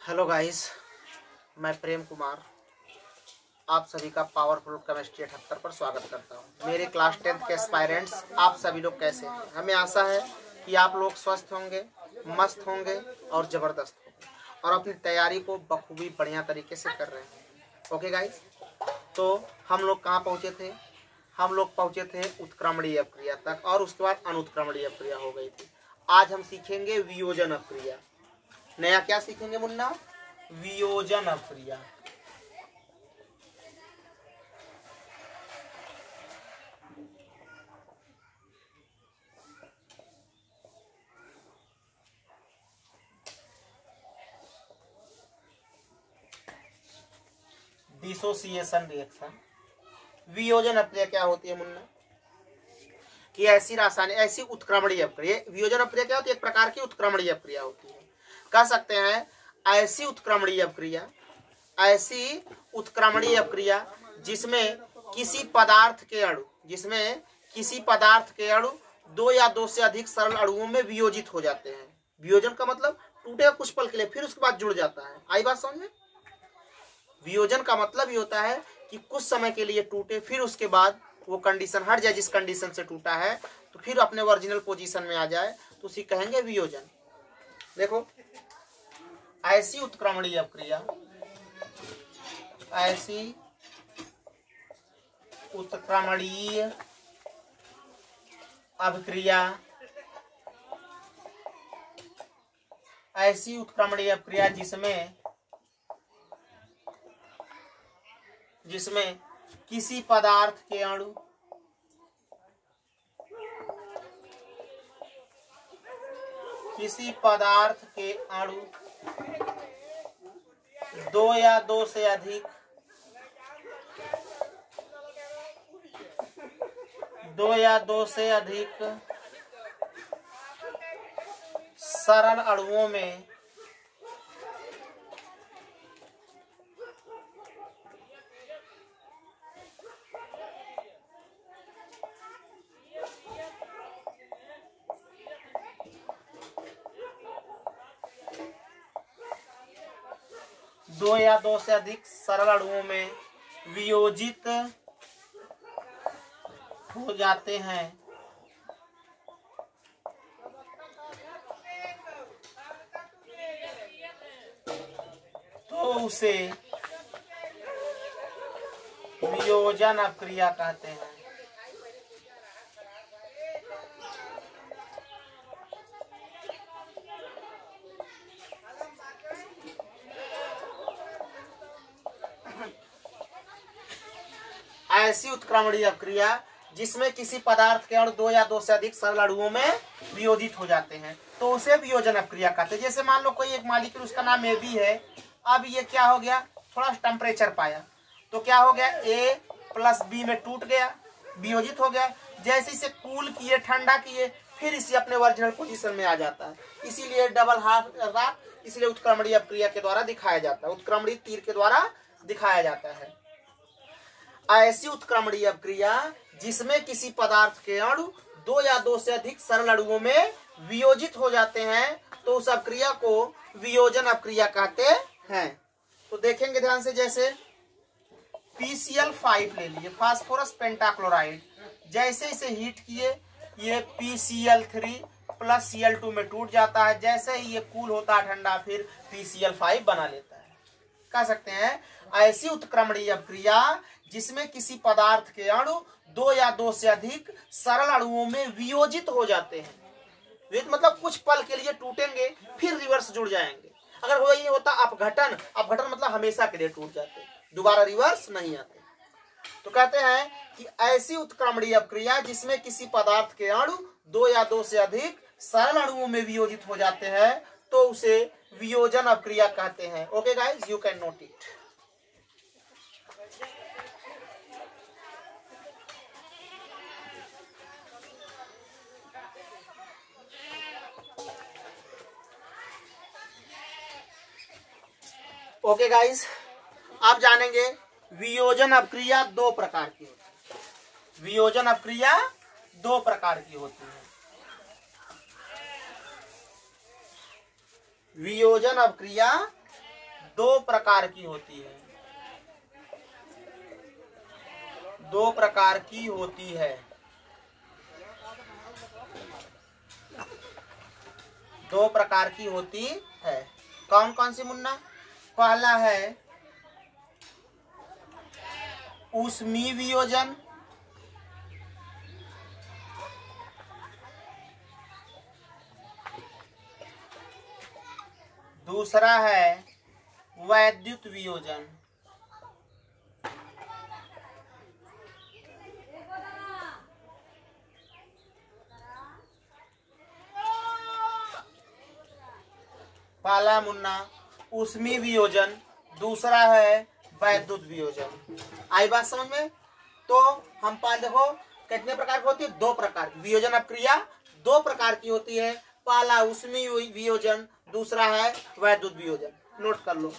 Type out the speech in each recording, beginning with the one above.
Hello guys, मैं प्रेम कुमार आप सभी का पावरफुल केमिस्ट्री 78 पर स्वागत करता हूं। मेरे क्लास 10th के एस्पायरेंट्स, आप सभी लोग कैसे हैं? हमें आशा है कि आप लोग स्वस्थ होंगे, मस्त होंगे और ज़बरदस्त होंगे और अपनी तैयारी को बखूबी बढ़िया तरीके से कर रहे हैं। ओके गाइस, तो हम लोग कहाँ पहुँचे थे? हम लोग पहुँचे थे उत्क्रमणीय अपक्रिया तक और उसके बाद अनुत्क्रमणीय अपक्रिया हो गई थी। आज हम सीखेंगे वियोजन अपक्रिया। नया क्या सीखेंगे मुन्ना? वियोजन अपक्रिया। Dissociation reaction. वियोजन अपक्रिया क्या होती है मुन्ना? कि ऐसी रासायनिक ऐसी उत्क्रमणीय अपक्रिया। वियोजन अपक्रिया क्या होती है? एक प्रकार की उत्क्रमणीय अपक्रिया होती है। कह सकते हैं ऐसी उत्क्रमणीय अपक्रिया, ऐसी उत्क्रमणीय अपक्रिया जिसमें किसी पदार्थ के अणु दो या दो से अधिक सरल अणुओं में वियोजित हो जाते हैं। वियोजन का मतलब टूटे कुछ पल के लिए, फिर उसके बाद जुड़ जाता है। आई बात समझ में? वियोजन का मतलब ये होता है कि कुछ समय के लिए टूटे, फिर उसके बाद वो कंडीशन हट जाए जिस कंडीशन से टूटा है, तो फिर अपने ओरिजिनल पोजीशन में आ जाए, तो उसी कहेंगे वियोजन। देखो, ऐसी उत्क्रमणीय अपक्रिया, ऐसी उत्क्रमणीय अपक्रिया, ऐसी उत्क्रमणीय अपक्रिया जिसमें किसी पदार्थ के अणु दो या दो से अधिक सरल अणुओं में वियोजित हो जाते हैं, तो उसे वियोजन अपक्रिया कहते हैं। ऐसी उत्क्रमणीय अपक्रिया जिसमें किसी पदार्थ के अणु दो या दो से अधिक सरल अणुओं में वियोजित हो जाते हैं, तो उसे वियोजन अपक्रिया कहते हैं। जैसे मान लो कोई एक मॉलिक्यूल, उसका नाम ए बी है। अब ये क्या हो गया? थोड़ा टेम्परेचर पाया तो क्या हो गया? ए प्लस बी में टूट गया, वियोजित हो गया। जैसे इसे कूल किए, ठंडा किए, फिर इसे अपने ओरिजिनल पोजीशन में आ जाता है। इसीलिए डबल हाफ, इसलिए उत्क्रमणीय अपक्रिया के द्वारा दिखाया जाता है, उत्क्रमणीय तीर के द्वारा दिखाया जाता है। ऐसी उत्क्रमणीय अपक्रिया जिसमें किसी पदार्थ के अणु दो या दो से अधिक सरल अणुओं में वियोजित हो जाते हैं, तो उस अपक्रिया को वियोजन अपक्रिया कहते हैं। तो देखेंगे ध्यान से, जैसे PCl5 ले लिए, फास्फोरस पेंटाक्लोराइड। जैसे इसे हीट किए, ये PCl3 प्लस Cl2 में टूट जाता है। जैसे ही ये कूल होता है, ठंडा, फिर PCl5 बना लेता है। कह सकते हैं ऐसी उत्क्रमणीय अपक्रिया जिसमें किसी पदार्थ के अणु दो या दो से अधिक सरल अणुओं में वियोजित हो जाते हैं। मतलब कुछ पल के लिए टूटेंगे, फिर रिवर्स जुड़ जाएंगे। अगर वही होता अपघटन, अपघटन मतलब हमेशा के लिए टूट जाते, दोबारा रिवर्स नहीं आते। तो कहते हैं कि ऐसी उत्क्रमणीय अपक्रिया जिसमें किसी पदार्थ के अणु दो या दो से अधिक सरल अणुओं में वियोजित हो जाते हैं, तो उसे वियोजन अपक्रिया कहते हैं। Okay guys, you can note it. Okay guys, आप जानेंगे वियोजन अपक्रिया दो प्रकार की होती है। वियोजन अपक्रिया दो प्रकार की होती है। वियोजन अपक्रिया दो प्रकार की होती है, दो प्रकार की होती है, दो प्रकार की होती है। कौन कौन सी मुन्ना? पहला है ऊष्मीय वियोजन, दूसरा है वैद्युत वियोजन। पहला मुन्ना ऊष्मीय वियोजन, दूसरा है वैद्युत वियोजन। आई बात समझ में? तो हम पहले देखो कितने प्रकार की होती है? दो प्रकार की। वियोजन अपक्रिया दो प्रकार की होती है, पहला ऊष्मीय वियोजन, दूसरा है वैद्युत वियोजन। नोट कर लो।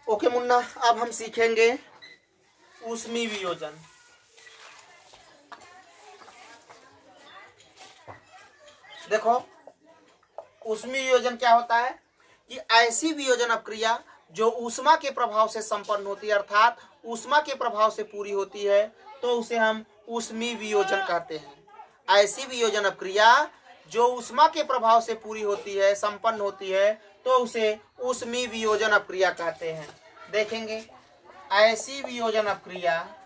ओके मुन्ना, अब हम सीखेंगे ऊष्मीय वियोजन। देखो ऊष्मीय वियोजन क्या होता है कि ऐसी वियोजन अपक्रिया जो ऊष्मा के प्रभाव से संपन्न होती है, अर्थात ऊष्मा के प्रभाव से पूरी होती है, तो उसे हम ऊष्मीय वियोजन कहते हैं। ऐसी वियोजन अपक्रिया जो ऊष्मा के प्रभाव से पूरी होती है, संपन्न होती है, तो उसे ऊष्मीय वियोजन अपक्रिया कहते हैं। देखेंगे ऐसी वियोजन अपक्रिया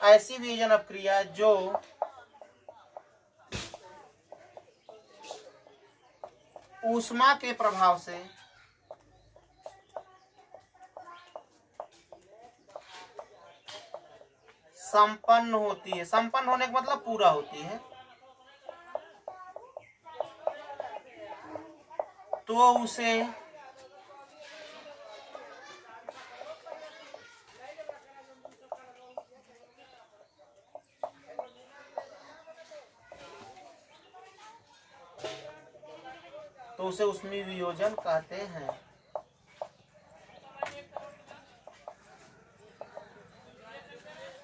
ऐसी वियोजन अपक्रिया जो ऊष्मा के प्रभाव से संपन्न होती है, संपन्न होने का मतलब पूरा होती है, तो उसे ऊष्मीय वियोजन कहते हैं।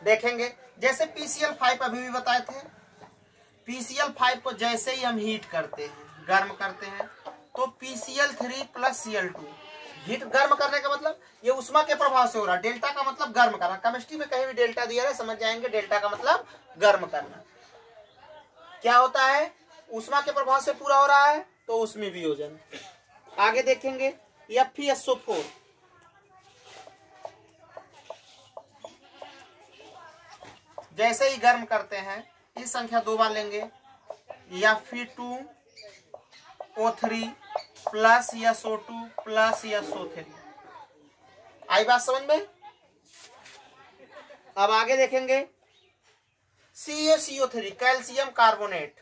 देखेंगे जैसे PCl5 अभी भी बताए थे, PCl5 को जैसे ही हम हीट करते हैं, गर्म करते हैं, तो PCl3 प्लस Cl2, हीट गर्म करने का मतलब ये ऊष्मा के प्रभाव से हो रहा है। डेल्टा का मतलब गर्म करना, केमिस्ट्री में कहीं भी डेल्टा दिया है समझ जाएंगे, डेल्टा का मतलब गर्म करना। क्या होता है? ऊष्मा के प्रभाव से पूरा हो रहा है, तो ऊष्मीय वियोजन। आगे देखेंगे FeSO4, जैसे ही गर्म करते हैं, इस संख्या दो बार लेंगे, Fe2O3 plus SO2 plus SO3। आई बात समझ में? अब आगे देखेंगे CaCO3 कैल्शियम कार्बोनेट,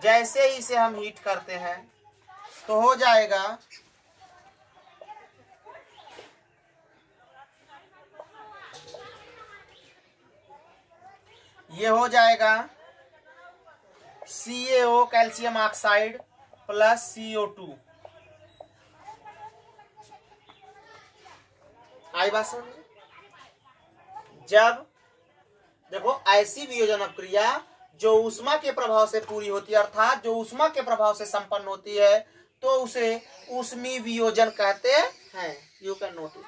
जैसे ही इसे हम हीट करते हैं तो हो जाएगा ये हो जाएगा CaO calcium oxide plus CO2। आई बात समझ? जब देखो ऐसी वियोजन अपक्रिया जो ऊष्मा के प्रभाव से पूरी होती है, अर्थात जो ऊष्मा के प्रभाव से संपन्न होती है, तो उसे ऊष्मीय वियोजन कहते हैं। You can note it.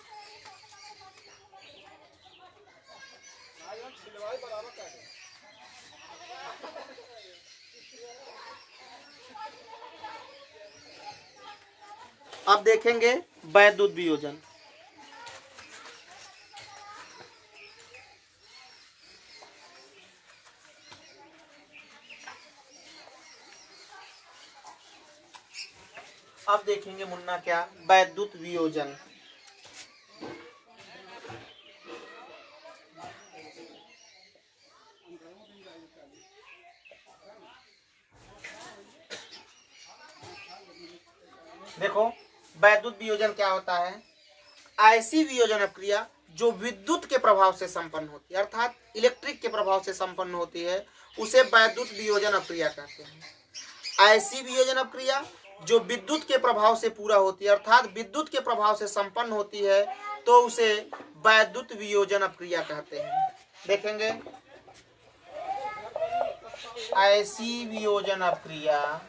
अब देखेंगे वैद्युत वियोजन। अब देखेंगे मुन्ना क्या? वैद्युत वियोजन। देखो वैद्युत वियोजन क्या होता है? ऐसी वियोजन अपक्रिया जो विद्युत के प्रभाव से संपन्न होती है, अर्थात इलेक्ट्रिक के प्रभाव से संपन्न होती है, उसे वैद्युत वियोजन अपक्रिया कहते हैं। ऐसी वियोजन अपक्रिया जो विद्युत के प्रभाव से पूरा होती है, अर्थात विद्युत के प्रभाव से संपन्न होती है, तो उसे वैद्युत वियोजन अपक्रिया कहते हैं। देखेंगे, ऐसी वियोजन अपक्रिया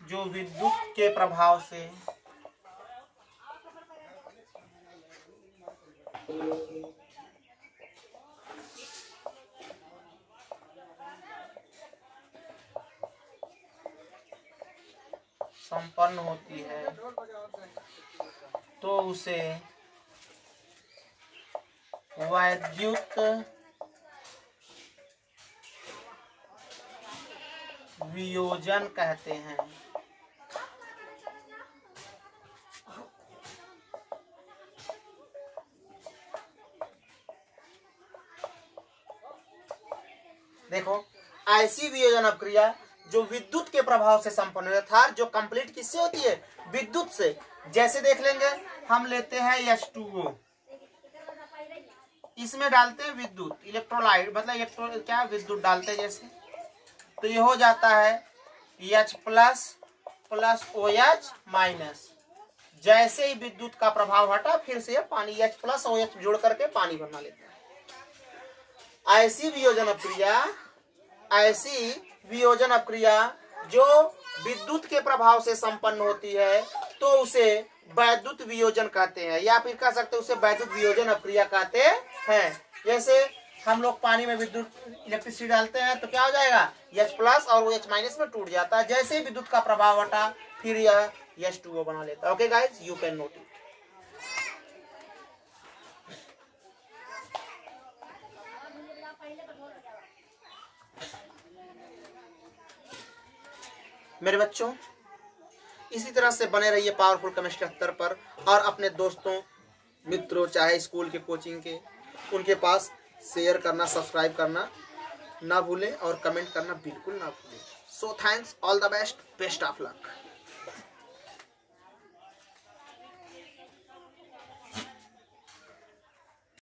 जो विद्युत के प्रभाव से संपन्न होती है, तो उसे वैद्युत वियोजन कहते हैं। देखो, ऐसी वियोजन अपक्रिया जो विद्युत के प्रभाव से संपन्न है, अर्थात जो कंप्लीट किससे होती है? विद्युत से। जैसे देख लेंगे, हम लेते हैं H2O, इसमें डालते हैं विद्युत, इलेक्ट्रोलाइट मतलब क्या विद्युत डालते हैं जैसे, तो ये हो जाता है H प्लस OH माइनस। जैसे ही विद्युत का प्रभाव हटा, फिर से पानी H प्लस OH जोड़ करके पानी बना लेता है। ऐसी वियोजन अपक्रिया जो विद्युत के प्रभाव से संपन्न होती है, तो उसे वैद्युत वियोजन कहते हैं, या फिर कह सकते हैं उसे वैद्युत वियोजन अपक्रिया कहते हैं। जैसे हम लोग पानी में विद्युत इलेक्ट्रिसिटी डालते हैं, तो क्या हो जाएगा? H प्लस और OH माइनस में टूट जाता है। जैसे ही विद्युत का प्रभाव हटा, फिर यह H2O बना लेता है। Okay guys, you can note it. मेरे बच्चों, इसी तरह से बने रहिए पावरफुल केमिस्ट्री 78 पर, और अपने दोस्तों मित्रों, चाहे स्कूल के, कोचिंग के, उनके पास शेयर करना, सब्सक्राइब करना ना भूलें, और कमेंट करना बिल्कुल ना भूलें। So thanks, all the best of luck.